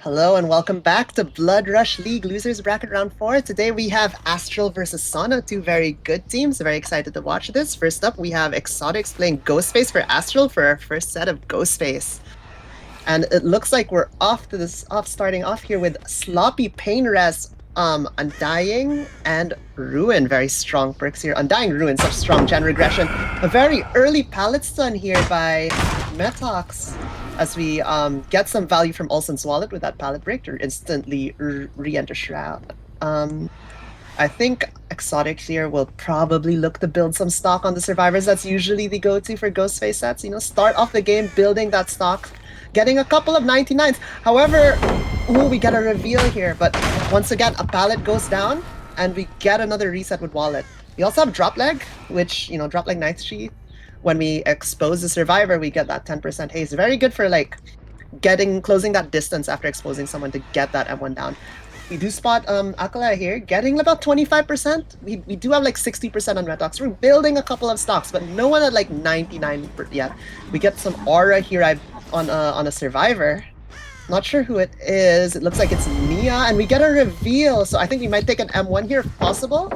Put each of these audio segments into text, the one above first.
Hello and welcome back to Blood Rush League Losers Bracket Round 4. Today we have Astral versus Sauna, two very good teams. Very excited to watch this. First up, we have Exotics playing Ghostface for Astral for our first set of Ghostface. And it looks like we're starting off here with Sloppy Pain Res, Undying and Ruin. Very strong perks here. Undying, Ruin, such strong gen regression. A very early pallet stun here by Metox, as we get some value from Olsen's wallet with that pallet break to instantly re-enter Shroud. I think Exotics here will probably look to build some stock on the survivors. That's usually the go-to for Ghostface sets. You know, start off the game building that stock, getting a couple of 99s. However, ooh, we get a reveal here, but once again, a pallet goes down, and we get another reset with wallet. We also have drop leg, which, you know, drop leg Ninth Sheath. When we expose the survivor, we get that 10% haste. Very good for, like, closing that distance after exposing someone to get that M1 down. We do spot Akala here, getting about 25%. We do have like 60% on Retox. We're building a couple of stocks, but no one at like 99 yet. We get some aura here on a survivor. Not sure who it is. It looks like it's Nia, and we get a reveal. So I think we might take an M1 here if possible.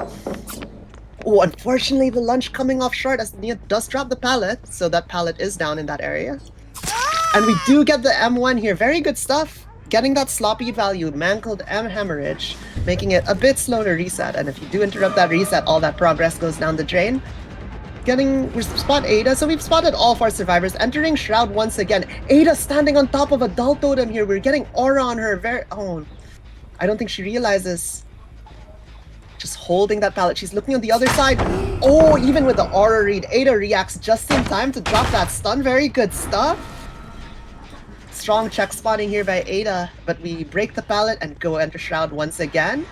Oh, unfortunately, the lunge coming off short as Nia does drop the pallet, so that pallet is down in that area. And we do get the M1 here. Very good stuff. Getting that sloppy value, mangled M hemorrhage, making it a bit slow to reset. And if you do interrupt that reset, all that progress goes down the drain. We spot Ada, so we've spotted all of our survivors. Entering Shroud once again. Ada standing on top of a dull totem here. We're getting aura on her. I don't think she realizes. Just holding that pallet. She's looking on the other side. Oh, even with the aura read, Ada reacts just in time to drop that stun. Very good stuff. Strong check spotting here by Ada, but we break the pallet and go enter Shroud once again.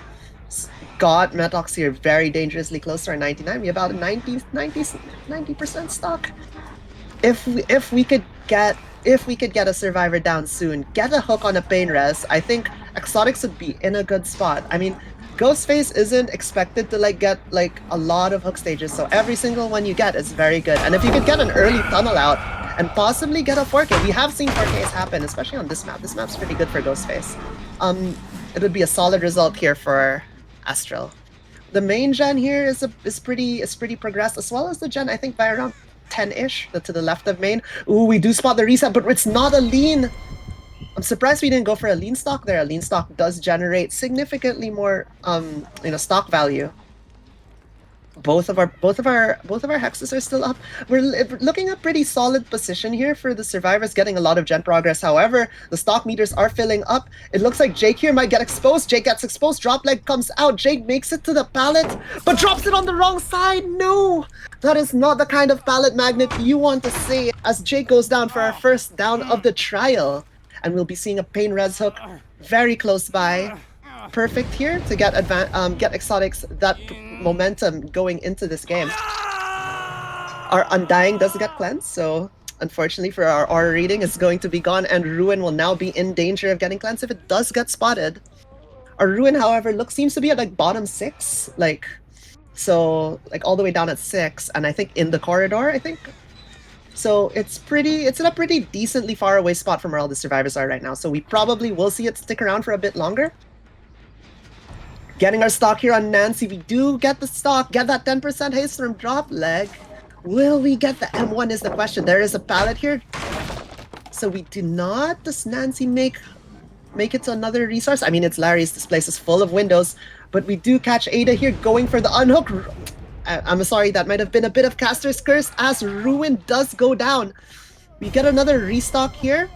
God, Metox here very dangerously close to our 99. We have about 90% stock. If we could get a survivor down soon, get a hook on a pain res, I think Exotics would be in a good spot. I mean, Ghostface isn't expected to get a lot of hook stages, so every single one you get is very good. And if you could get an early tunnel out and possibly get a 4K, we have seen 4Ks happen, especially on this map. This map's pretty good for Ghostface. It would be a solid result here for Astral. The main gen here is pretty progressed, as well as the gen, I think, by around 10-ish to the left of main. Ooh, we do spot the reset, but it's not a lean. I'm surprised we didn't go for a lean stock there. A lean stock does generate significantly more stock value. Both of our hexes are still up. We're looking at pretty solid position here for the survivors, getting a lot of gen progress. However, the stock meters are filling up. It looks like Jake here might get exposed. Jake gets exposed. Drop leg comes out. Jake makes it to the pallet, but drops it on the wrong side. No, that is not the kind of pallet magnet you want to see. As Jake goes down for our first down of the trial, and we'll be seeing a pain res hook very close by. Perfect here to get Exotics that momentum going into this game. Our Undying does get cleansed, so unfortunately for our aura reading is going to be gone, and Ruin will now be in danger of getting cleansed if it does get spotted. Our Ruin, however, seems to be at bottom 6, all the way down at 6, and I think in the corridor, I think. So it's in a pretty decently far away spot from where all the survivors are right now, so we probably will see it stick around for a bit longer. Getting our stock here on Nancy. We do get the stock, get that 10% haste from drop leg. Will we get the M1 is the question. There is a pallet here. So we do not. Does Nancy make it to another resource? I mean, it's Larry's. This place is full of windows. But we do catch Ada here going for the unhook. I'm sorry, that might have been a bit of Caster's Curse as Ruin does go down. We get another restock here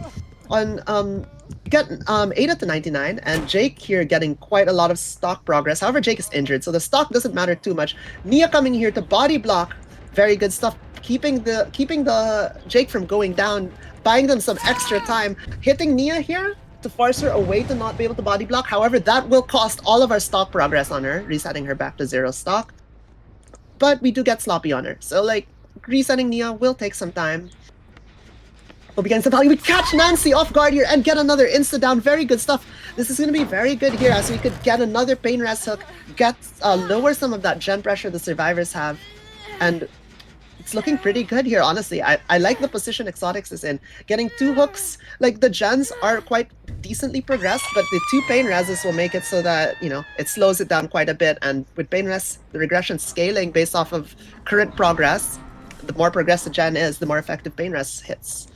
on get Ada to 99, and Jake here getting quite a lot of stock progress. However, Jake is injured, so the stock doesn't matter too much. Nia coming here to body block. Very good stuff. Keeping the Jake from going down, buying them some extra time. Hitting Nia here to force her away to not be able to body block. However, that will cost all of our stock progress on her, resetting her back to 0 stock. But we do get sloppy on her, so resetting Nia will take some time. We'll begin some value. We catch Nancy off guard here and get another insta down. Very good stuff. This is going to be very good here, as we could get another pain res hook, lower some of that gen pressure the survivors have, and it's looking pretty good here, honestly. I like the position Exotics is in. Getting 2 hooks, like the gens are quite decently progressed, but the 2 pain reses will make it so that, you know, it slows it down quite a bit. And with pain res, the regression scaling based off of current progress, the more progressed the gen is, the more effective pain res hits.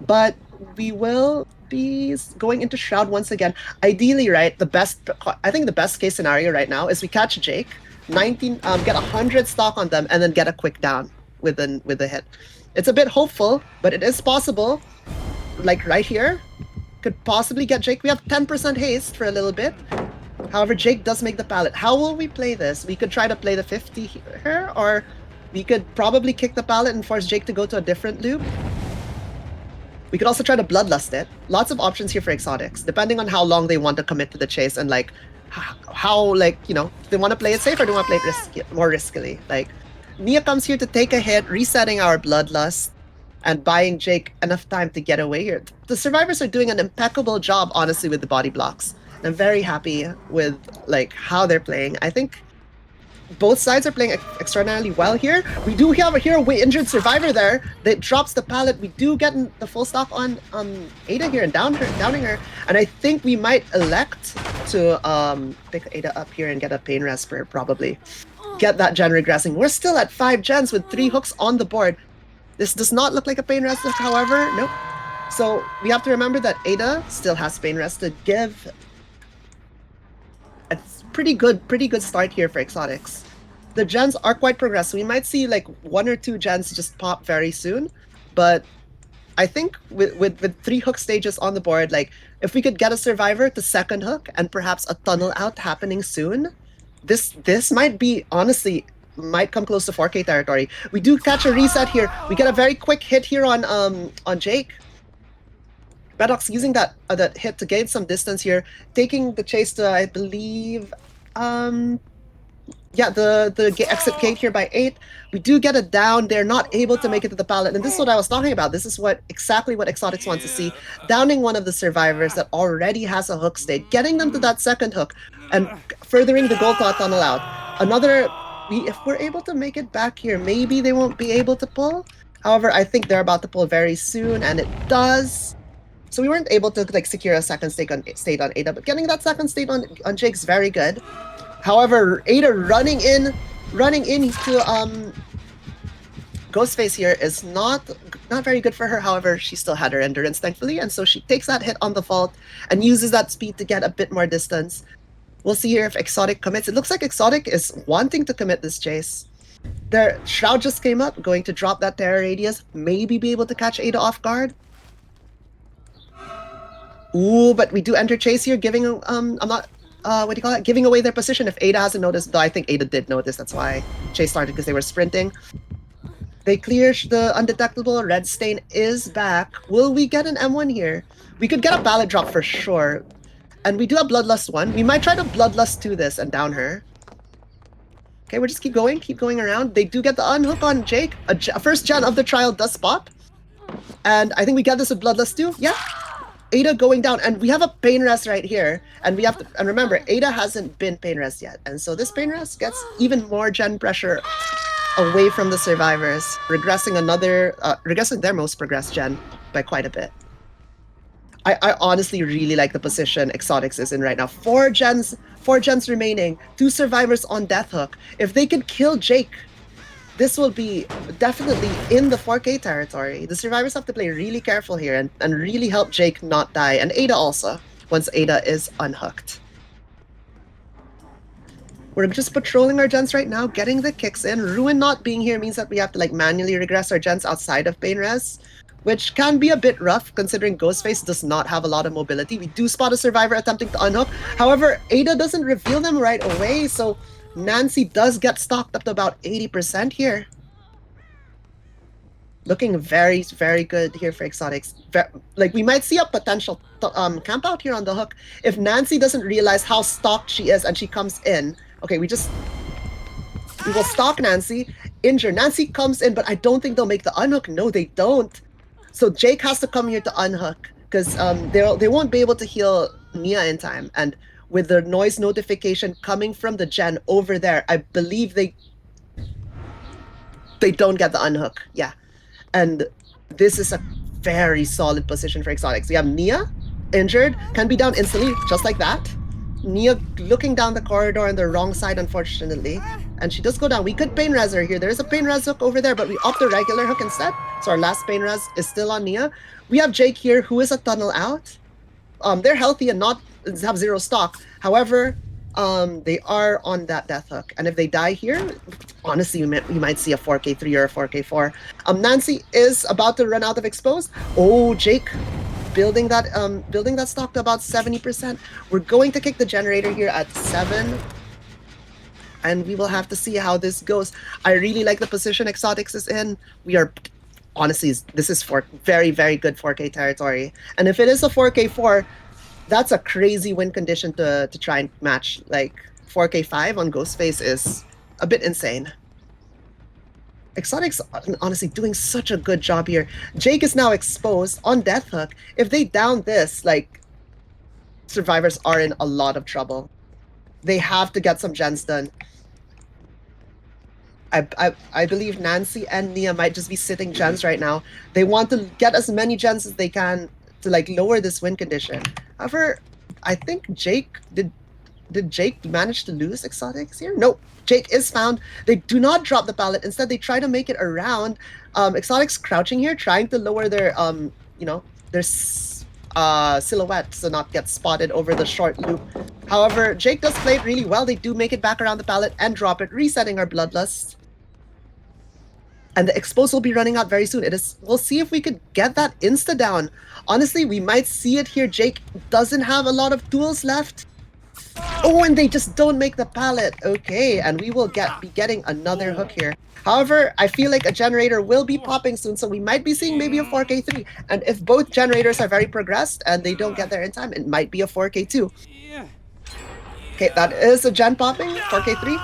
But we will be going into Shroud once again. Ideally, right, I think the best case scenario right now is we catch Jake, 19, get 100 stock on them, and then get a quick down with a hit. It's a bit hopeful, but it is possible. Like right here, could possibly get Jake. We have 10% haste for a little bit. However, Jake does make the pallet. How will we play this? We could try to play the 50 here, or we could probably kick the pallet and force Jake to go to a different loop. We could also try to bloodlust it. Lots of options here for Exotics, depending on how long they want to commit to the chase and like how like, you know, they want to play it safe or do they want to play it more riskily. Like Nia comes here to take a hit, resetting our bloodlust and buying Jake enough time to get away here. The survivors are doing an impeccable job, honestly, with the body blocks. I'm very happy with like how they're playing. I think both sides are playing extraordinarily well here. We do have a hero injured survivor there that drops the pallet. We do get the full stock on Ada here and downing her. And I think we might elect to pick Ada up here and get a pain resper, probably. Get that gen regressing. We're still at 5 gens with 3 hooks on the board. This does not look like a pain rest, however. Nope. So we have to remember that Ada still has pain rest to give. It's pretty good start here for Exotics. The gens are quite progressive. We might see like 1 or 2 gens just pop very soon, but I think with 3 hook stages on the board, like if we could get a survivor to second hook and perhaps a tunnel out happening soon, this might be, honestly, might come close to 4K territory. We do catch a reset here. We get a very quick hit here on Jake. Redox using that hit to gain some distance here, taking the chase to, I believe, yeah, the exit gate here by 8. We do get it down. They're not able to make it to the pallet, and this is what I was talking about. This is exactly what Exotics wants to see. Downing one of the survivors that already has a hook state, getting them to that second hook, and furthering the goal to a tunnel out. If we're able to make it back here, maybe they won't be able to pull. However, I think they're about to pull very soon, and it does. So we weren't able to like secure a second state on Ada, but getting that second state on Jake's very good. However, Ada running in to Ghostface here is not very good for her. However, she still had her endurance, thankfully, and so she takes that hit on the vault and uses that speed to get a bit more distance. We'll see here if Exotic commits. It looks like Exotic is wanting to commit this chase. Their Shroud just came up, going to drop that terror radius, maybe be able to catch Ada off guard. Ooh, but we do enter chase here, giving giving away their position if Ada hasn't noticed. Though I think Ada did notice, that's why chase started, because they were sprinting. They clear the undetectable. Red Stain is back. Will we get an M1 here? We could get a pallet drop for sure. And we do have Bloodlust 1. We might try to Bloodlust 2 this and down her. Okay, we'll just keep going around. They do get the unhook on Jake. A first gen of the trial does pop. And I think we get this with Bloodlust 2. Yeah. Ada going down, and we have a pain rest right here, and we have to, and remember, Ada hasn't been pain rest yet, and so this pain rest gets even more gen pressure away from the survivors, regressing their most progressed gen by quite a bit. I honestly really like the position Exotics is in right now. 4 gens remaining, 2 survivors on Death Hook. If they could kill Jake, this will be definitely in the 4K territory. The survivors have to play really careful here and really help Jake not die. And Ada also, once Ada is unhooked. We're just patrolling our gens right now, getting the kicks in. Ruin not being here means that we have to like manually regress our gens outside of Pain Res, which can be a bit rough considering Ghostface does not have a lot of mobility. We do spot a survivor attempting to unhook. However, Ada doesn't reveal them right away, so Nancy does get stocked up to about 80% here. Looking very, very good here for Exotics. Like, we might see a potential camp out here on the hook if Nancy doesn't realize how stocked she is and she comes in. Okay, we will stalk Nancy, injure. Nancy comes in, but I don't think they'll make the unhook. No, they don't. So Jake has to come here to unhook because they won't be able to heal Nia in time. And with the noise notification coming from the gen over there, I believe they... they don't get the unhook. Yeah. And this is a very solid position for Exotics. We have Nia, injured, can be down instantly, just like that. Nia looking down the corridor on the wrong side, unfortunately. And she does go down. We could Pain Res her here. There is a Pain Res hook over there, but we opt the regular hook instead. So our last Pain Res is still on Nia. We have Jake here, who is a tunnel out. They're healthy and not have zero stock. However, they are on that death hook. And if they die here, honestly, you might see a 4K3 or a 4K4. Nancy is about to run out of exposed. Oh, Jake building that stock to about 70%. We're going to kick the generator here at 7. And we will have to see how this goes. I really like the position Exotics is in. We are, honestly, this is for very, very good 4K territory. And if it is a 4K4, that's a crazy win condition to try and match. Like 4K5 on Ghostface is a bit insane. Exotics honestly doing such a good job here. Jake is now exposed on Death Hook. If they down this, like, survivors are in a lot of trouble. They have to get some gens done. I believe Nancy and Nia might just be sitting gens right now. They want to get as many gens as they can to like lower this win condition. However, I think Jake did Jake manage to lose Exotics here? No, Jake is found. They do not drop the pallet. Instead, they try to make it around. Exotics crouching here, trying to lower their their silhouette to not get spotted over the short loop. However, Jake does play it really well. They do make it back around the pallet and drop it, resetting our Bloodlust. And the expose will be running out very soon. We'll see if we could get that insta down. Honestly, we might see it here. Jake doesn't have a lot of tools left. Oh, and they just don't make the pallet. Okay, and we will be getting another hook here. However, I feel like a generator will be popping soon, so we might be seeing maybe a 4K3. And if both generators are very progressed and they don't get there in time, it might be a 4K2. Okay, that is a gen popping, 4K3.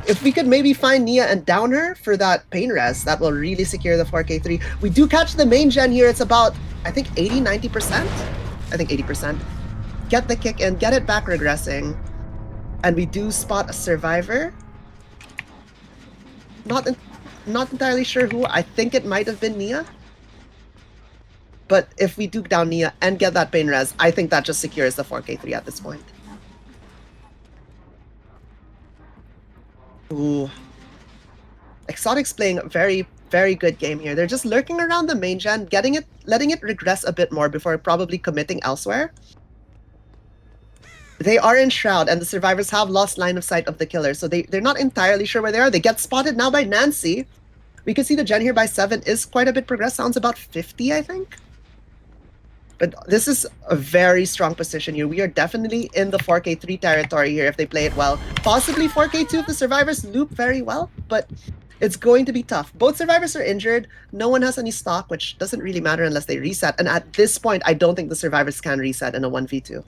If we could maybe find Nia and down her for that pain res, that will really secure the 4K3. We do catch the main gen here. It's about, I think, 80, 90%? I think 80%. Get the kick in, get it back regressing. And we do spot a survivor. Not entirely sure who. I think it might have been Nia. But if we do down Nia and get that pain res, I think that just secures the 4K3 at this point. Ooh. Exotics playing a very, very good game here. They're just lurking around the main gen, letting it regress a bit more before probably committing elsewhere. They are in Shroud, and the survivors have lost line of sight of the killer, so they're not entirely sure where they are. They get spotted now by Nancy. We can see the gen here by 7 is quite a bit progressed. Sounds about 50, I think. But this is a very strong position here. We are definitely in the 4K3 territory here if they play it well. Possibly 4K2 if the survivors loop very well, but it's going to be tough. Both survivors are injured. No one has any stock, which doesn't really matter unless they reset. And at this point, I don't think the survivors can reset in a 1v2.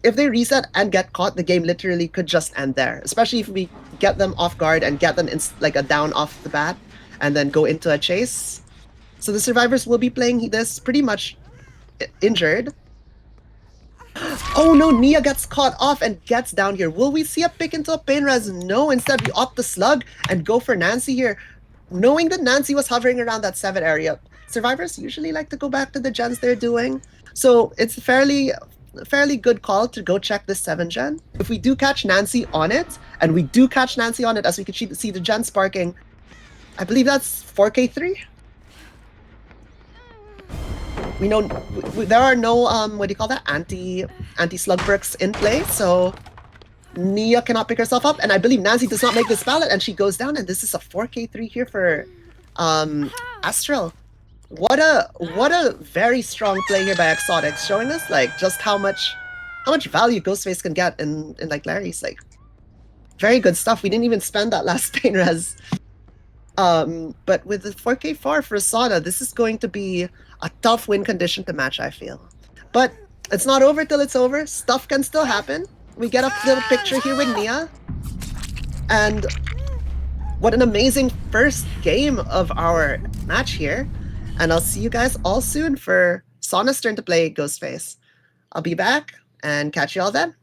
If they reset and get caught, the game literally could just end there. Especially if we get them off guard and get them in like a down off the bat and then go into a chase. So the survivors will be playing this pretty much injured. Oh no, Nia gets caught off and gets down here. Will we see a pick into a pain res? No, instead we opt the slug and go for Nancy here. Knowing that Nancy was hovering around that 7 area, survivors usually like to go back to the gens they're doing. So it's a fairly good call to go check this 7 gen. If we do catch Nancy on it, and we do catch Nancy on it as we can see the gen sparking, I believe that's 4K3. We know there are no what do you call that, anti-slug perks in play, so Nia cannot pick herself up, and I believe Nancy does not make this pallet, and she goes down, and this is a 4K3 here for Astral. What a very strong play here by Exotics, showing us like just how much value Ghostface can get in like Larry's. Like, very good stuff. We didn't even spend that last pain res. But with the 4K4 for Sauna, this is going to be a tough win condition to match, I feel. But it's not over till it's over. Stuff can still happen. We get a little picture here with Nia. And what an amazing first game of our match here. And I'll see you guys all soon for Sauna's turn to play Ghostface. I'll be back and catch you all then.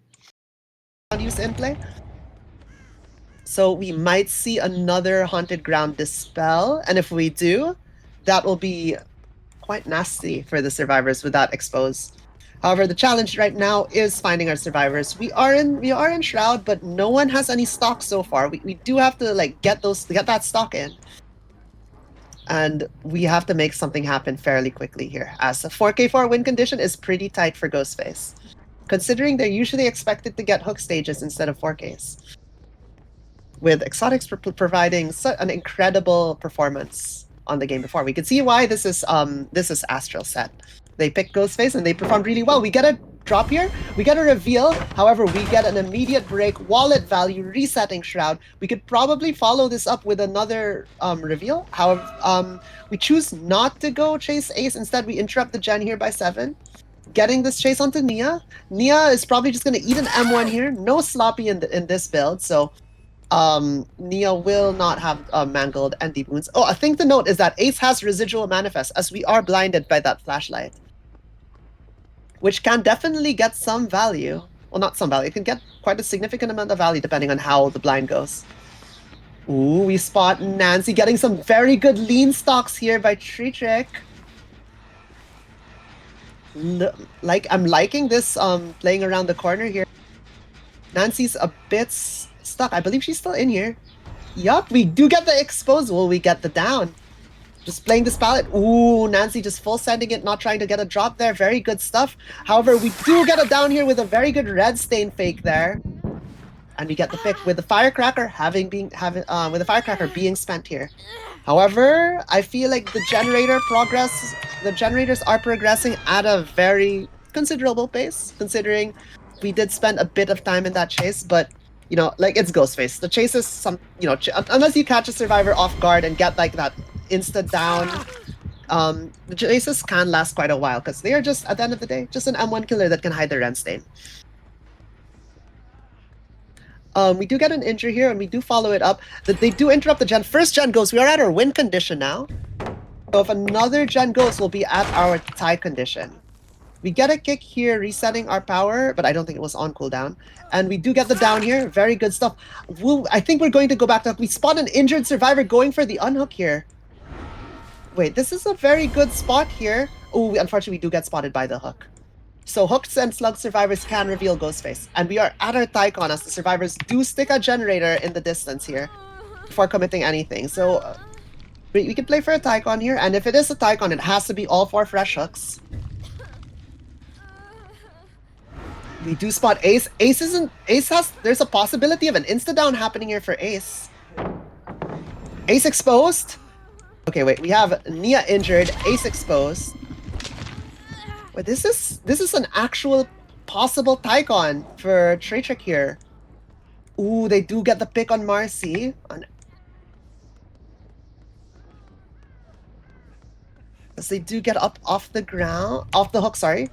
Use in play. So we might see another Haunted Ground Dispel, and if we do, that will be quite nasty for the survivors with that expose. However, the challenge right now is finding our survivors. We are in Shroud, but no one has any stock so far. We do have to like get that stock in. And we have to make something happen fairly quickly here, as a 4k4 win condition is pretty tight for Ghostface, considering they're usually expected to get hook stages instead of 4ks. With Exotics providing an incredible performance on the game before. We can see why this is Astral set. They pick Ghostface and they performed really well. We get a drop here, we get a reveal, however, we get an immediate break, wallet value, resetting Shroud. We could probably follow this up with another reveal. However, we choose not to go chase Ace. Instead, we interrupt the gen here by 7. Getting this chase onto Nia. Nia is probably just going to eat an M1 here. No sloppy in this build, so Nia will not have mangled and deep wounds. Oh, a thing to note is that Ace has residual manifest, as we are blinded by that flashlight, which can definitely get some value. Well, not some value. It can get quite a significant amount of value depending on how the blind goes. Ooh, we spot Nancy getting some very good lean stocks here by Tritrick. I'm liking this playing around the corner here. Nancy's a bit stuck. I believe she's still in here. Yup, we do get the expose. Will we get the down? Just playing this palette. Ooh, Nancy just full sending it, not trying to get a drop there. Very good stuff. However, we do get a down here with a very good red stain fake there. And we get the pick with the firecracker with the firecracker being spent here. However, I feel like the generators are progressing at a very considerable pace, considering we did spend a bit of time in that chase, but like, it's Ghostface. The chase is unless you catch a survivor off guard and get like that insta down, the chases can last quite a while because they are just, at the end of the day, just an M1 killer that can hide the Ren Stain. We do get an injury here, and we do follow it up. They do interrupt the gen. First gen goes. We are at our win condition now. So if another gen goes, we'll be at our tie condition. We get a kick here, resetting our power, but I don't think it was on cooldown. And we do get the down here. Very good stuff. I think we're going to go back to hook. We spot an injured survivor going for the unhook here. Wait, this is a very good spot here. Oh, unfortunately, we do get spotted by the hook. So hooks and slug survivors can reveal Ghostface. And we are at our Tycon as the survivors do stick a generator in the distance here before committing anything. So we can play for a Tycon here. And if it is a Tycon, it has to be all 4 fresh hooks. We do spot Ace. There's a possibility of an insta-down happening here for Ace. Ace exposed. Okay, wait, we have Nia injured, Ace exposed. Wait, this is an actual possible Tycon for Tritrick here. Ooh, they do get the pick on Marcy. As they do get up off the hook, sorry.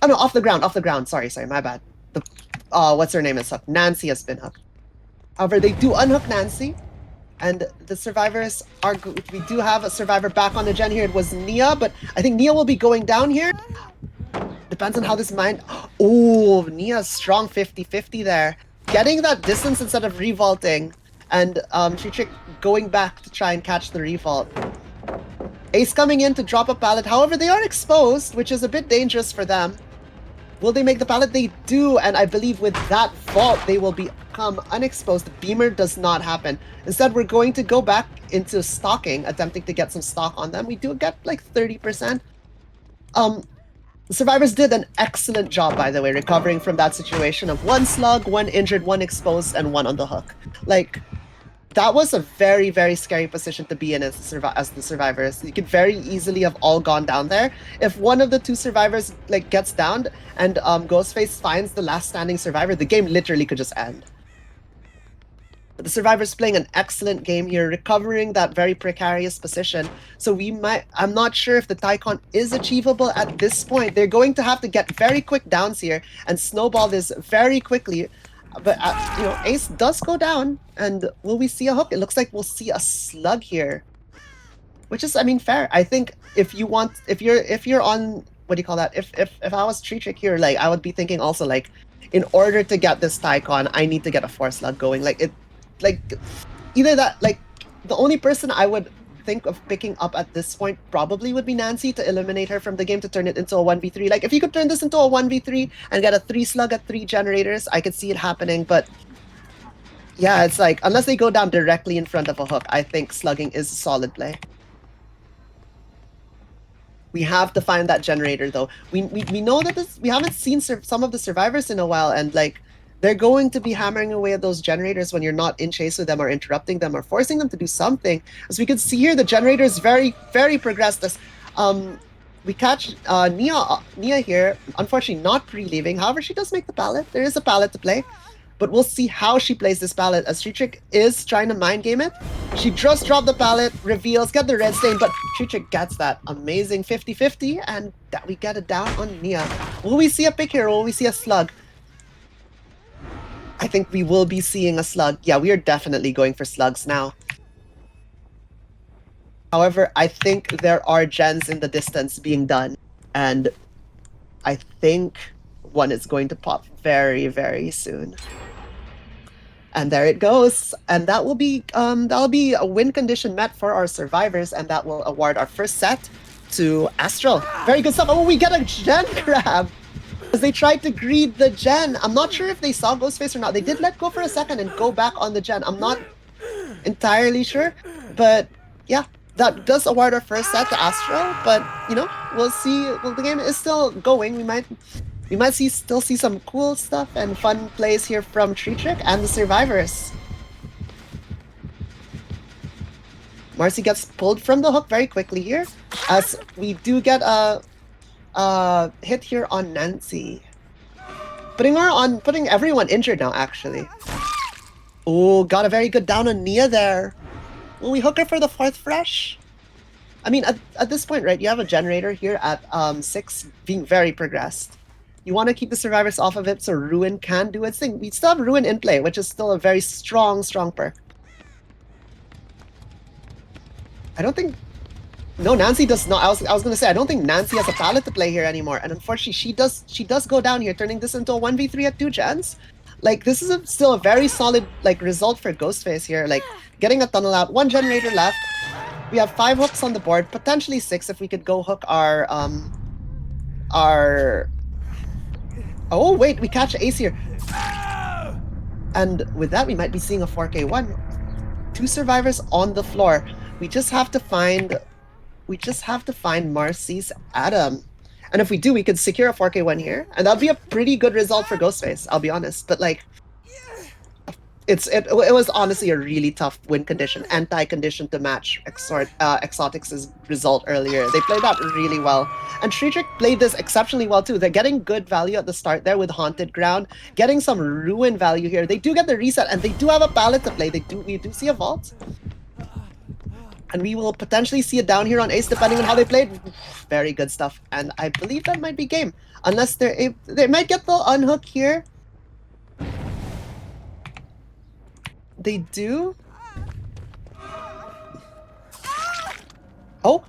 Oh no, off the ground. Sorry, my bad. What's her name is hooked. Nancy has been hooked. However, they do unhook Nancy. And the survivors are good. We do have a survivor back on the gen here. It was Nia, but I think Nia will be going down here. Depends on how this mind... Oh, Nia's strong 50-50 there. Getting that distance instead of revolting. And Tritrick going back to try and catch the revolt. Ace coming in to drop a pallet. However, they are exposed, which is a bit dangerous for them. Will they make the pallet? They do, and I believe with that vault, they will become unexposed. Beamer does not happen. Instead, we're going to go back into stalking, attempting to get some stock on them. We do get like 30%. The survivors did an excellent job, by the way, recovering from that situation of 1 slug, 1 injured, 1 exposed, and 1 on the hook. Like, that was a very, very scary position to be in as the survivors. You could very easily have all gone down there. If one of the 2 survivors like gets downed and Ghostface finds the last standing survivor, the game literally could just end. But the survivors playing an excellent game here, recovering that very precarious position. So I'm not sure if the Tycon is achievable at this point. They're going to have to get very quick downs here and snowball this very quickly. But Ace does go down, and will we see a hook? It looks like we'll see a slug here, which is, I mean, fair. I think if you're on what do you call that? If I was Tree Trick here, like I would be thinking also like, in order to get this Tycon, I need to get a Force Slug going. Like it, like either that, like the only person I would think of picking up at this point probably would be Nancy to eliminate her from the game to turn it into a 1v3. Like if you could turn this into a 1v3 and get a 3 slug at 3 generators, I could see it happening, but yeah, it's like unless they go down directly in front of a hook, I think slugging is a solid play. We have to find that generator though. We know that we haven't seen some of the survivors in a while, and like they're going to be hammering away at those generators when you're not in chase with them or interrupting them or forcing them to do something. As we can see here, the generator is very, very progressed. As we catch Nia here, unfortunately not pre-leaving. However, she does make the pallet. There is a pallet to play. But we'll see how she plays this pallet, as Tree Trick is trying to mind game it. She just dropped the pallet, reveals, get the red stain, but Tree Trick gets that amazing 50-50, and that we get it down on Nia. Will we see a pick here, or will we see a slug? I think we will be seeing a slug. Yeah, we are definitely going for slugs now. However, I think there are gens in the distance being done, and I think one is going to pop very, very soon. And there it goes. And that'll be a win condition met for our survivors, and that will award our first set to Astral. Very good stuff. Oh, we get a gen grab! As they tried to greed the gen. I'm not sure if they saw Ghostface or not. They did let go for a second and go back on the gen. I'm not entirely sure. But yeah, that does award our first set to Astral. But, you know, we'll see. Well, the game is still going. We might still see some cool stuff and fun plays here from Tree Trick and the survivors. Marcy gets pulled from the hook very quickly here, as we do get a hit here on Nancy. Putting everyone injured now, actually. Oh, got a very good down on Nia there. Will we hook her for the 4th fresh? I mean, at this point, right, you have a generator here at 6 being very progressed. You want to keep the survivors off of it so Ruin can do its thing. We still have Ruin in play, which is still a very strong perk. I don't think... No, Nancy does not. I was going to say, I don't think Nancy has a pallet to play here anymore. And unfortunately, she does go down here, turning this into a 1v3 at 2 gens. Like, this is still a very solid like result for Ghostface here. Like, getting a tunnel out, 1 generator left. We have 5 hooks on the board, potentially 6 if we could go hook our... Oh, wait, we catch Ace here. And with that, we might be seeing a 4K1. 2 survivors on the floor. We just have to find Marcy's Adam. And if we do, we could secure a 4K1 here. And that'd be a pretty good result for Ghostface, I'll be honest. But like, it was honestly a really tough win condition, anti-condition to match Exotics' result earlier. They played that really well. And Tree Trick played this exceptionally well too. They're getting good value at the start there with Haunted Ground, getting some Ruin value here. They do get the reset, and they do have a pallet to play. We do see a vault. And we will potentially see it down here on Ace, depending on how they played. Very good stuff. And I believe that might be game. Unless they might get the unhook here. They do. Oh,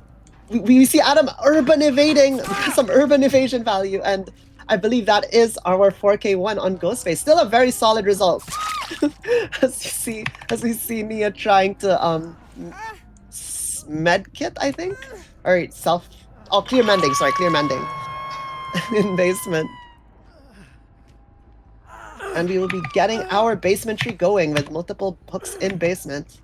we see Adam urban evading, some urban evasion value, and I believe that is our 4K1 on Ghostface. Still a very solid result. as we see Nia trying to med kit, I think, or clear mending. Sorry, clear mending in basement. And we will be getting our basement tree going with multiple hooks in basement.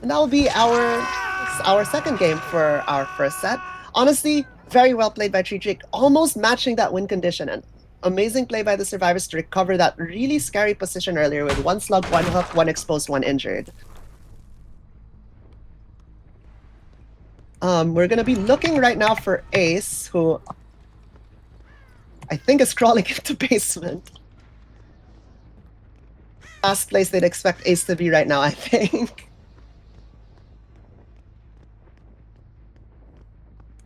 And that will be our second game for our first set. Honestly, very well played by Tree Trick, almost matching that win condition. And amazing play by the survivors to recover that really scary position earlier with 1 slug, 1 hook, 1 exposed, 1 injured. We're going to be looking right now for Ace, who I think is crawling into basement. Last place they'd expect Ace to be right now, I think.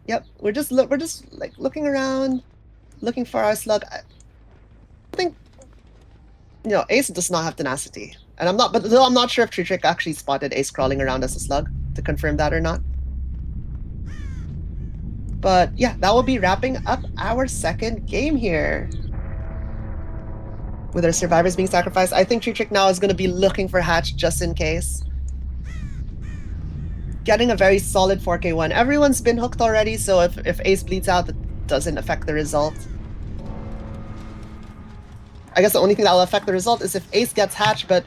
Yep, we're just like looking around, looking for our slug. I think, you know, Ace does not have tenacity, and I'm not sure if Tree Trick actually spotted Ace crawling around as a slug to confirm that or not. But yeah, that will be wrapping up our second game here. With our survivors being sacrificed, I think Trick now is going to be looking for Hatch just in case. Getting a very solid 4K1. Everyone's been hooked already, so if Ace bleeds out, it doesn't affect the result. I guess the only thing that will affect the result is if Ace gets Hatch, but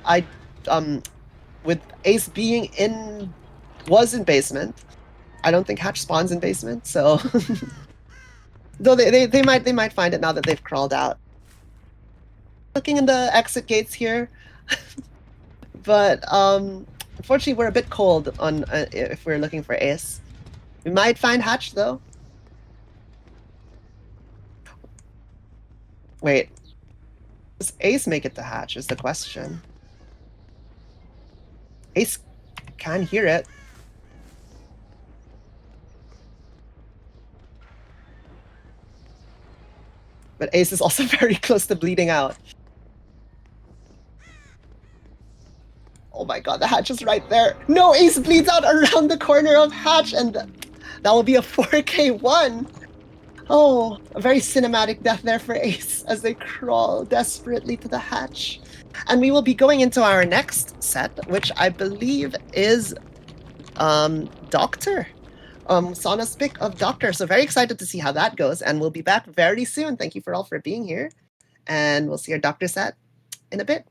with Ace being was in basement, I don't think Hatch spawns in basement, so though they might find it now that they've crawled out. Looking in the exit gates here, but unfortunately we're a bit cold on if we're looking for Ace. We might find Hatch though. Wait, does Ace make it to Hatch is the question. Ace can hear it. But Ace is also very close to bleeding out. Oh my god, the Hatch is right there. No, Ace bleeds out around the corner of Hatch, and that will be a 4K1. Oh, a very cinematic death there for Ace as they crawl desperately to the Hatch. And we will be going into our next set, which I believe is Doctor. Sauna's pick of Doctor. So very excited to see how that goes, and we'll be back very soon. Thank you for all for being here, and we'll see our Doctor set in a bit.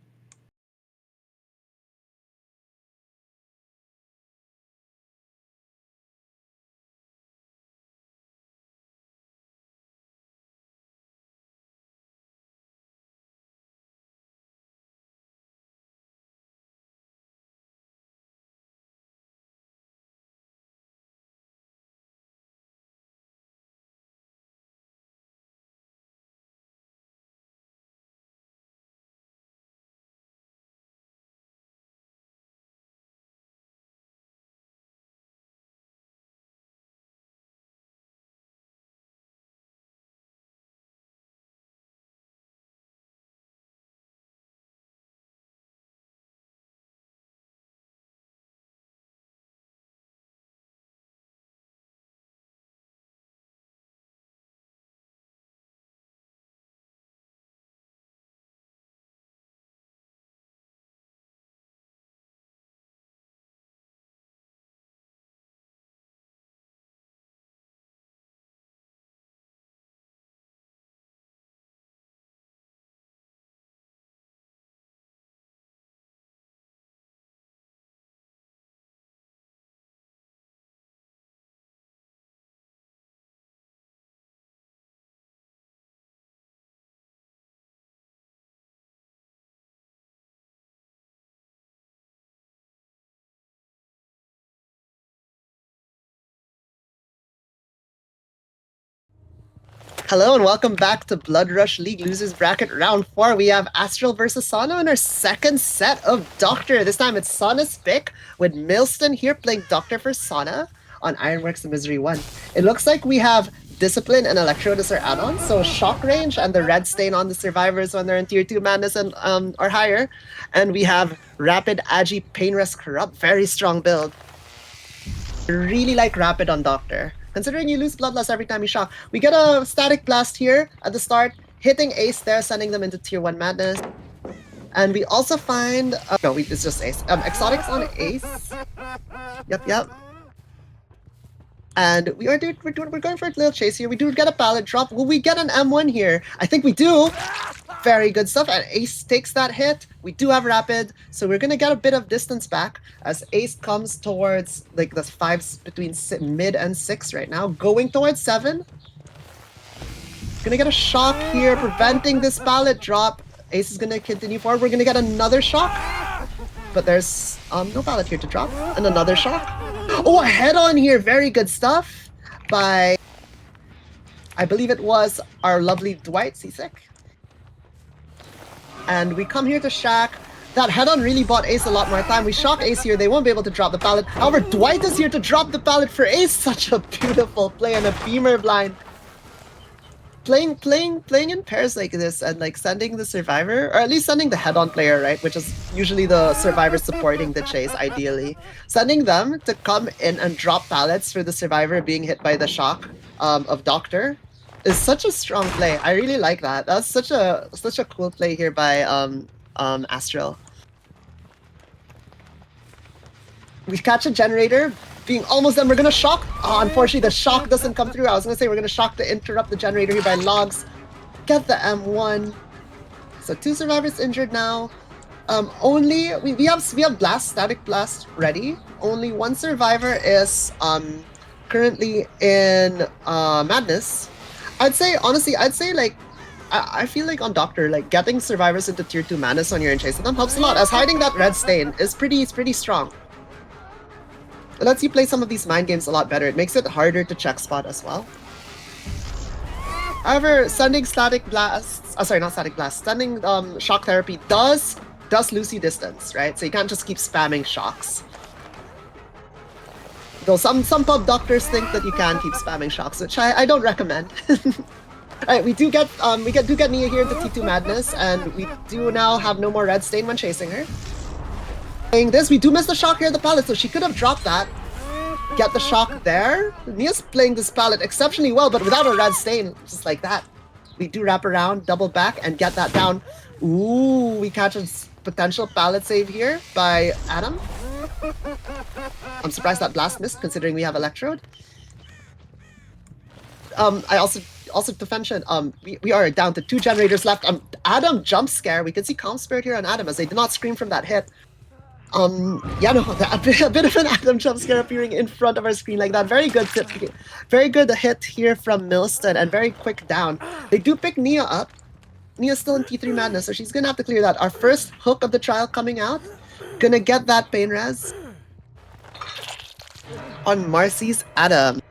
Hello and welcome back to Blood Rush League Losers Bracket Round 4. We have Astral versus Sauna in our second set of Doctor. This time it's Sauna's pick, with Milston here playing Doctor for Sauna on Ironworks and Misery 1. It looks like we have Discipline and Electrode as our add-ons, so Shock Range and the Red Stain on the Survivors when they're in Tier 2 Madness and or higher. And we have Rapid, Agi, Pain Rest, Corrupt. Very strong build. Really like Rapid on Doctor. Considering you lose Bloodlust every time you shock. We get a Static Blast here at the start, hitting Ace there, sending them into Tier 1 Madness. And we also find... no, it's just Ace. Exotics on Ace. Yep. And we're going for a little chase here. We do get a pallet drop. Will we get an M1 here? I think we do. Very good stuff. And Ace takes that hit. We do have Rapid, so we're gonna get a bit of distance back as Ace comes towards like the 5s between mid and 6 right now, going towards 7. Gonna get a shock here, preventing this pallet drop. Ace is gonna continue forward. We're gonna get another shock, but there's no pallet here to drop, and another shock. Oh, a head-on here. Very good stuff by, I believe it was our lovely Dwight Seasick. And we come here to Shack. That head-on really bought Ace a lot more time. We shock Ace here. They won't be able to drop the pallet. However, Dwight is here to drop the pallet for Ace. Such a beautiful play and a beamer blind. playing in pairs like this and like sending the survivor, or at least sending the head-on player, right, which is usually the survivor supporting the chase ideally, sending them to come in and drop pallets for the survivor being hit by the shock of Doctor is such a strong play. I really like that. That's such a cool play here by Astral. We catch a generator being almost done. We're gonna shock. Oh, unfortunately, the shock doesn't come through. I was gonna say we're gonna shock to interrupt the generator here by logs. Get the M1. So 2 survivors injured now. Only we have blast, static blast ready. Only 1 survivor is currently in madness. I'd say honestly, like I feel like on Doctor, like getting survivors into tier 2 madness on your in chase of them helps a lot, as hiding that red stain is pretty strong. It lets you play some of these mind games a lot better. It makes it harder to check spot as well. However, sending static blasts, sorry, not static blasts, sending shock therapy does lose you distance, right? So you can't just keep spamming shocks. Though some pub doctors think that you can keep spamming shocks, which I don't recommend. Alright, we do get Nia here into T2 Madness, and we do now have no more red stain when chasing her. This, we do miss the shock here at the pallet, so she could have dropped that. Get the shock there. Nia's playing this pallet exceptionally well, but without a red stain, just like that. We do wrap around, double back, and get that down. Ooh, we catch a potential pallet save here by Adam. I'm surprised that blast missed, considering we have Electrode. I also to mention, we are down to 2 generators left. Adam jump scare. We can see Calm Spirit here on Adam as they did not scream from that hit. Yeah, no, a bit of an Adam jump scare appearing in front of our screen like that. Very good hit here from Milston, and very quick down. They do pick Nia up. Nia's still in T3 Madness, so she's gonna have to clear that. Our first hook of the trial coming out. Gonna get that pain res on Marcy's Adam.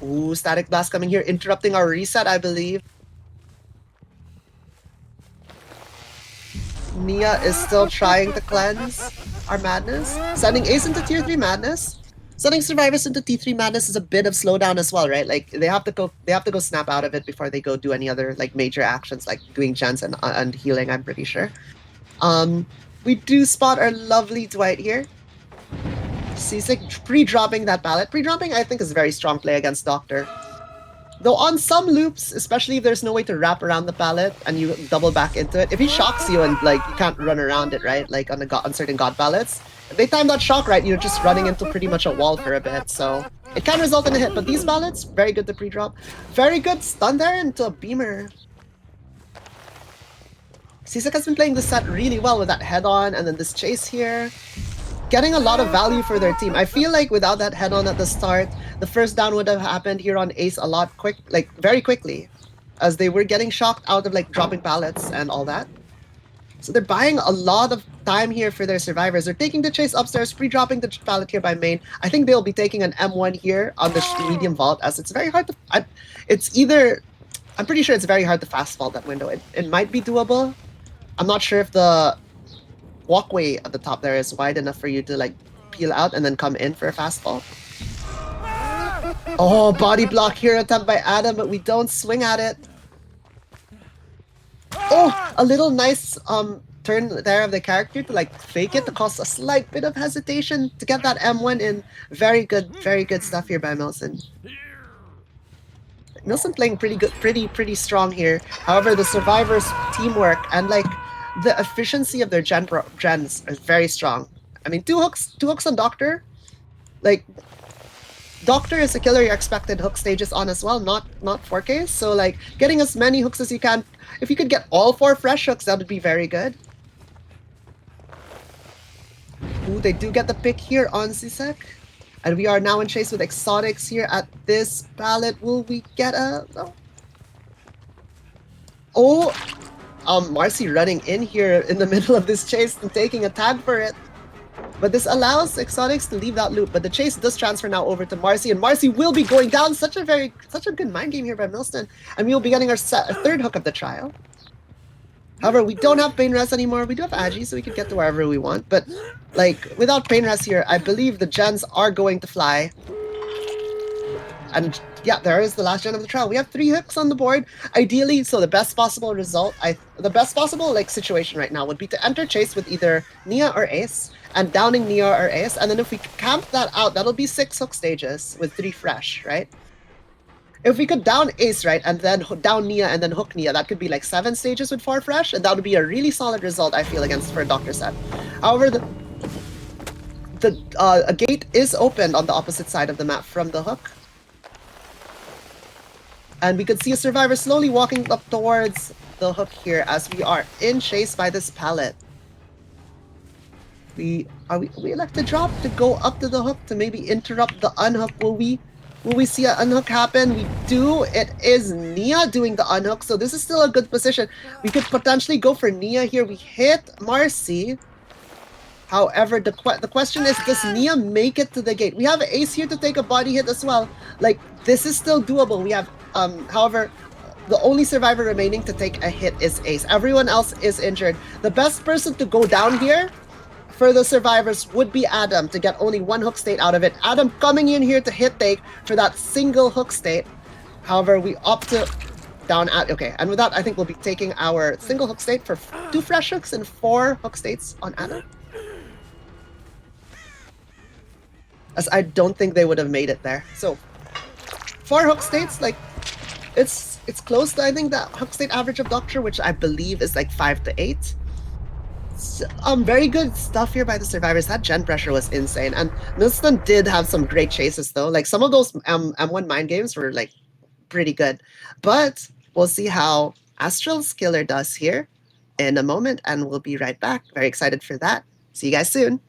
Ooh, static blast coming here, interrupting our reset, I believe. Nia is still trying to cleanse our madness. Sending Ace into tier 3 madness. Sending survivors into T3 madness is a bit of slowdown as well, right? Like they have to go snap out of it before they go do any other like major actions like doing gens and healing, I'm pretty sure. We do spot our lovely Dwight here. Seasick pre-dropping that pallet. Pre-dropping I think is a very strong play against Doctor. Though on some loops, especially if there's no way to wrap around the pallet and you double back into it, if he shocks you and like you can't run around it, right? Like on certain god pallets, if they time that shock right, you're just running into pretty much a wall for a bit. So it can result in a hit. But these pallets, very good to pre-drop. Very good stun there into a beamer. Sisek has been playing this set really well with that head-on and then this chase here. Getting a lot of value for their team. I feel like without that head-on at the start, the first down would have happened here on Ace a lot very quickly, as they were getting shocked out of like dropping pallets and all that. So they're buying a lot of time here for their survivors. They're taking the chase upstairs, pre-dropping the pallet here by main. I think they'll be taking an M1 here on the medium vault, as it's very hard to... I'm pretty sure it's very hard to fast vault that window. It might be doable. I'm not sure if the walkway at the top there is wide enough for you to like peel out and then come in for a fast vault. Oh, body block here attempt by Adam, but we don't swing at it. Oh, a little nice turn there of the character to like fake it to cause a slight bit of hesitation to get that M1 in. Very good stuff here by Milson. Milson playing pretty good, pretty strong here. However, the survivors' teamwork and like the efficiency of their gens is very strong. I mean, two hooks on Doctor. Like, Doctor is a killer you're expected hook stages on as well, not 4Ks. So like, getting as many hooks as you can. If you could get all 4 fresh hooks, that would be very good. Ooh, they do get the pick here on Zizek. And we are now in chase with Exotics here at this pallet. Will we get a... No. Oh, Marcy running in here in the middle of this chase and taking a tag for it. But this allows Exotics to leave that loop. But the chase does transfer now over to Marcy, and Marcy will be going down. Such a good mind game here by Milston. And we will be getting our third hook of the trial. However, we don't have Pain Res anymore. We do have Agi, so we can get to wherever we want. But like without Pain Res here, I believe the gens are going to fly. And yeah, there is the last gen of the trial. We have 3 hooks on the board. Ideally, so the best possible result, the best possible like situation right now would be to enter chase with either Nia or Ace, and downing Nia or Ace. And then if we camp that out, that'll be 6 hook stages with 3 fresh, right? If we could down Ace, right, and then down Nia and then hook Nia, that could be like 7 stages with 4 fresh, and that would be a really solid result, I feel, against for a Doctor set. However, a gate is opened on the opposite side of the map from the hook. And we could see a survivor slowly walking up towards the hook here as we are in chase by this pallet. We elect to drop to go up to the hook to maybe interrupt the unhook. Will we see an unhook happen? We do. It is Nia doing the unhook, so this is still a good position. We could potentially go for Nia here. We hit Marcy. However, the question is, does Nia make it to the gate? We have Ace here to take a body hit as well. Like, this is still doable. We have, however, the only survivor remaining to take a hit is Ace. Everyone else is injured. The best person to go down here for the survivors would be Adam to get only 1 hook state out of it. Adam coming in here to hit take for that single hook state. However, we opt to down at, okay, and with that, I think we'll be taking our single hook state for 2 fresh hooks and 4 hook states on Adam. As I don't think they would have made it there. So 4 hook states, like, it's close to, I think, that hook state average of Doctor, which I believe is like 5 to 8. So, very good stuff here by the survivors. That gen pressure was insane, and Milston did have some great chases though. Like, some of those M1 mind games were like pretty good, but we'll see how Astral's killer does here in a moment, and we'll be right back. Very excited for that. See you guys soon.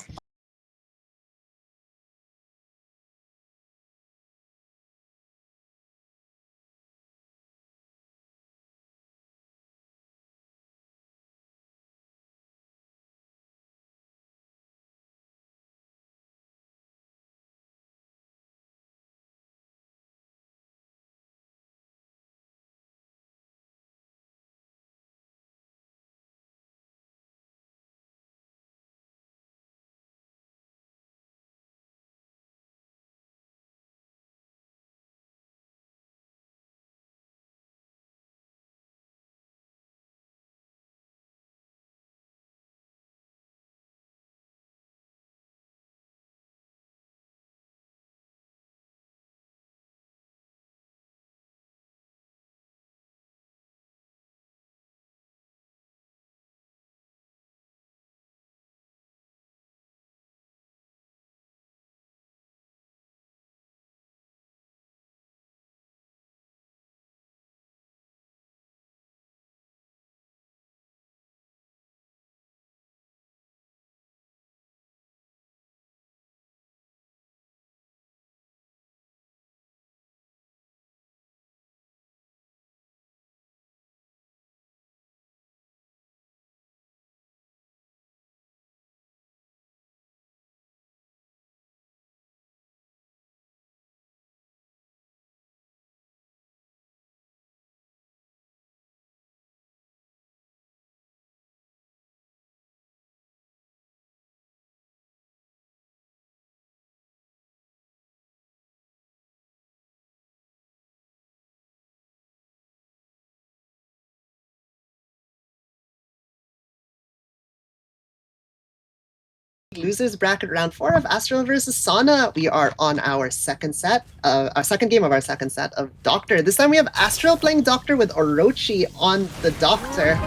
Losers bracket round 4 of Astral versus Sauna. We are on our second set, our second game of our second set of Doctor. This time we have Astral playing Doctor with Orochi on the Doctor.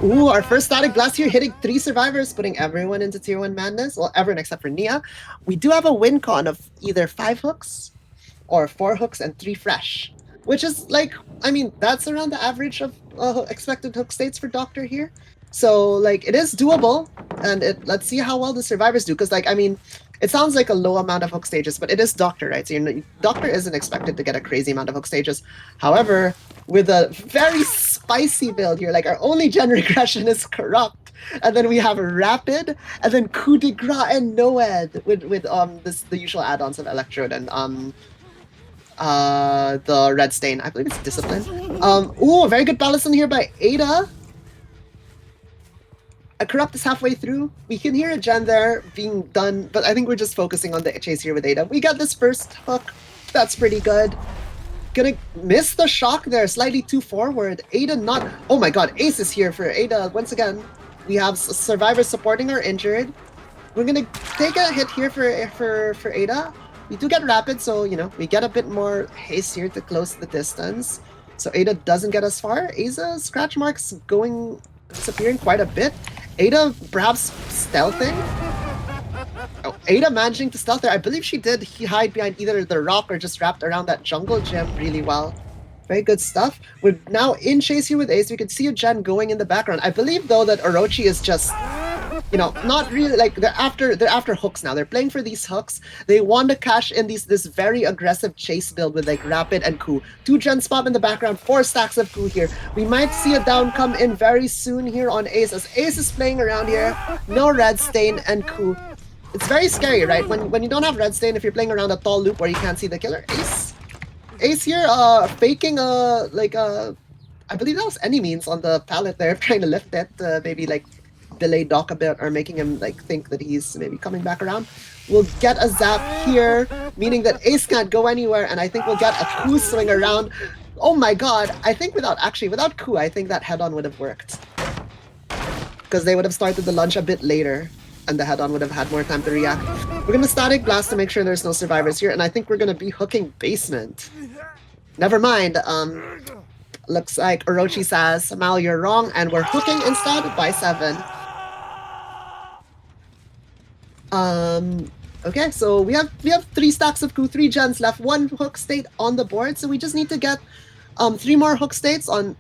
Ooh, our first static blast here hitting 3 survivors, putting everyone into tier 1 madness. Well, everyone except for Nia. We do have a win con of either 5 hooks or 4 hooks and 3 fresh, which is like, I mean, that's around the average of expected hook states for Doctor here. So, like, it is doable, and let's see how well the survivors do, because, like, I mean, it sounds like a low amount of hook stages, but it is Doctor, right? So Doctor isn't expected to get a crazy amount of hook stages. However, with a very spicy build here, like, our only gen regression is Corrupt, and then we have Rapid, and then Coup de Grace and Noed with the usual add-ons of Electrode and the Red Stain. I believe it's Discipline. Ooh, very good balance in here by Ada. A Corrupt is halfway through. We can hear a gen there being done, but I think we're just focusing on the chase here with Ada. We got this first hook. That's pretty good. Gonna miss the shock there, slightly too forward. Ada not... Oh my god, Ace is here for Ada once again. We have survivors supporting our injured. We're gonna take a hit here for Ada. We do get rapid, so, you know, we get a bit more haste here to close the distance. So Ada doesn't get as far. Aza's scratch marks disappearing quite a bit. Ada perhaps stealthing. Oh, Ada managing to stealth there. I believe she did hide behind either the rock or just wrapped around that jungle gym really well. Very good stuff. We're now in chase here with Ace. We can see a gen going in the background. I believe though that Orochi is just, you know, not really like they're after hooks now. They're playing for these hooks. They want to cash in this very aggressive chase build with like rapid and coup. 2 gens pop in the background, 4 stacks of coup here. We might see a down come in very soon here on Ace as Ace is playing around here. No red stain and coup. It's very scary, right? When you don't have red stain, if you're playing around a tall loop where you can't see the killer. Ace here, faking I believe that was any means on the pallet there, trying to lift it, maybe like delay dock a bit or making him like think that he's maybe coming back around. We'll get a zap here, meaning that Ace can't go anywhere, and I think we'll get a coup swing around. Oh my god, I think without coup, I think that head-on would have worked. Because they would have started the lunge a bit later, and the head-on would have had more time to react. We're gonna static blast to make sure there's no survivors here, and I think we're gonna be hooking basement. Never mind, looks like Orochi says, Mal, you're wrong, and we're hooking instead by 7. Okay, so we have 3 stacks of coup, 3 gens left, 1 hook state on the board, so we just need to get 3 more hook states on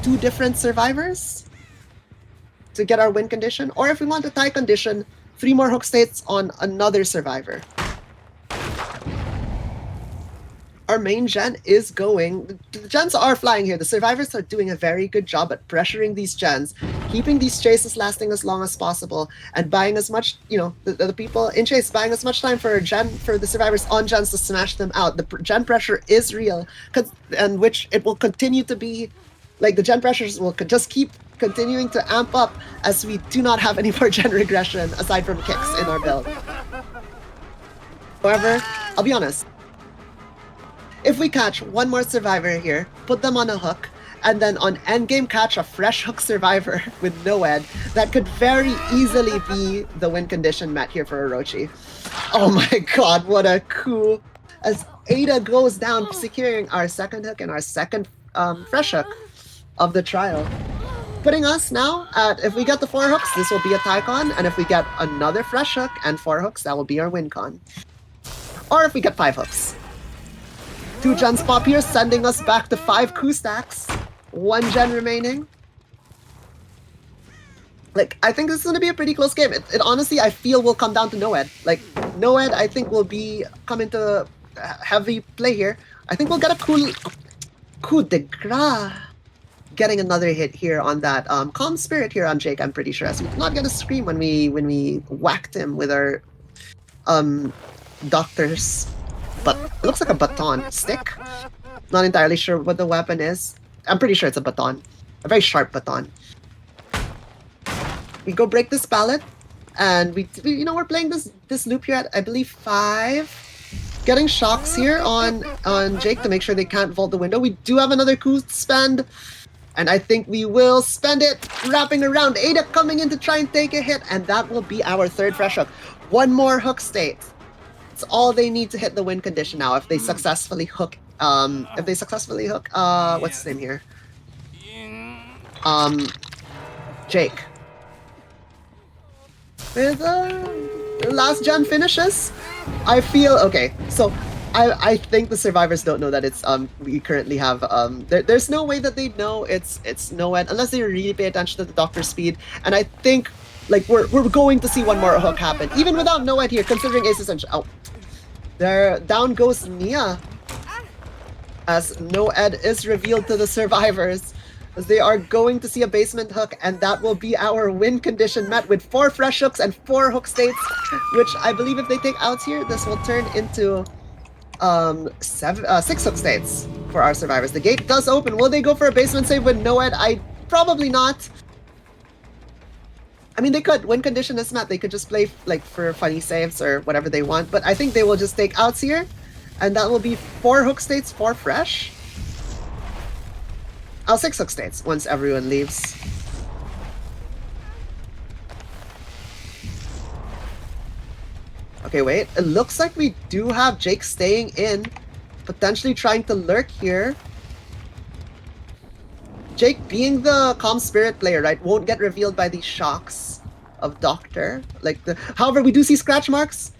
2 different survivors to get our win condition, or if we want a tie condition, 3 more hook states on another survivor. Our main gen is going. The gens are flying here. The survivors are doing a very good job at pressuring these gens, keeping these chases lasting as long as possible, and buying as much, you know, the people in chase buying as much time for the survivors on gens to smash them out. The gen pressure is real, and which it will continue to be. Like the gen pressures will just keep continuing to amp up as we do not have any more gen regression aside from kicks in our build. However, I'll be honest. If we catch 1 more survivor here, put them on a hook, and then on endgame catch a fresh hook survivor with no ed, that could very easily be the win condition met here for Orochi. Oh my god, what a coup! As Ada goes down, securing our second hook and our second fresh hook of the trial. Putting us now at, if we get the 4 hooks, this will be a tie con, and if we get another fresh hook and 4 hooks, that will be our win con. Or if we get 5 hooks. 2 gens pop here, sending us back to 5 coup stacks. 1 gen remaining. Like, I think this is going to be a pretty close game. It honestly, I feel will come down to no-ed. Like, no-ed, I think, will come into heavy play here. I think we'll get a coup de grace. Getting another hit here on that calm spirit here on Jake, I'm pretty sure. As we did not get a scream when we whacked him with our doctors. But it looks like a baton stick. Not entirely sure what the weapon is. I'm pretty sure it's a baton. A very sharp baton. We go break this pallet, and we you know, we're playing this loop here at, I believe, 5. Getting shocks here on Jake to make sure they can't vault the window. We do have another coup to spend, and I think we will spend it wrapping around. Ada coming in to try and take a hit, and that will be our 3rd fresh hook. 1 more hook state. It's all they need to hit the win condition now. If they successfully hook, what's his name here? Jake. With the last gen finishes, I feel okay. So I think the survivors don't know that it's we currently have there's no way that they know it's no-ed unless they really pay attention to the doctor speed. And I think like we're going to see 1 more hook happen even without no-ed here, considering Ace essential. Oh, there down goes Nia as no-ed is revealed to the survivors, as they are going to see a basement hook, and that will be our win condition met with 4 fresh hooks and 4 hook states, which I believe if they take outs here, this will turn into 6 hook states for our survivors. The gate does open. Will they go for a basement save with no-ed? Probably not. I mean, they could. Win condition is met. They could just play like for funny saves or whatever they want, but I think they will just take outs here And that will be 4 hook states, 4 fresh. Oh, 6 hook states once everyone leaves. Okay, wait. It looks like we do have Jake staying in, potentially trying to lurk here. Jake, being the calm spirit player, right, won't get revealed by these shocks of Doctor. However, we do see scratch marks.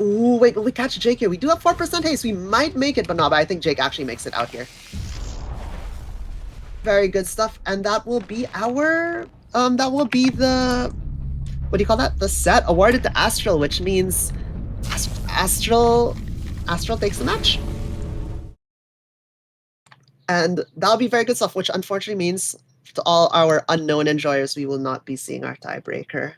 Ooh, wait, will we catch Jake here? We do have 4% haste. We might make it, but no, but I think Jake actually makes it out here. Very good stuff. And that will be our, that will be the, what do you call that? The set awarded to Astral, which means Astral takes the match. And that'll be very good stuff, which unfortunately means to all our unknown enjoyers, we will not be seeing our tiebreaker.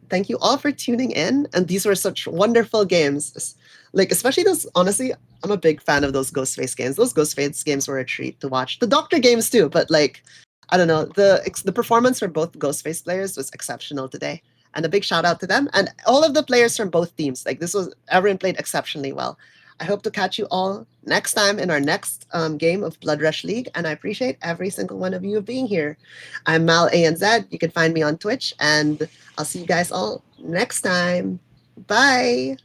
Thank you all for tuning in, and these were such wonderful games. Like, especially those, honestly, I'm a big fan of those Ghostface games. Those Ghostface games were a treat to watch. The Doctor games too, but like, I don't know, the performance for both Ghostface players was exceptional today. And a big shout out to them and all of the players from both teams. Like, everyone played exceptionally well. I hope to catch you all next time in our next game of Blood Rush League, and I appreciate every single one of you being here. I'm Mal ANZ. You can find me on Twitch, and I'll see you guys all next time. Bye.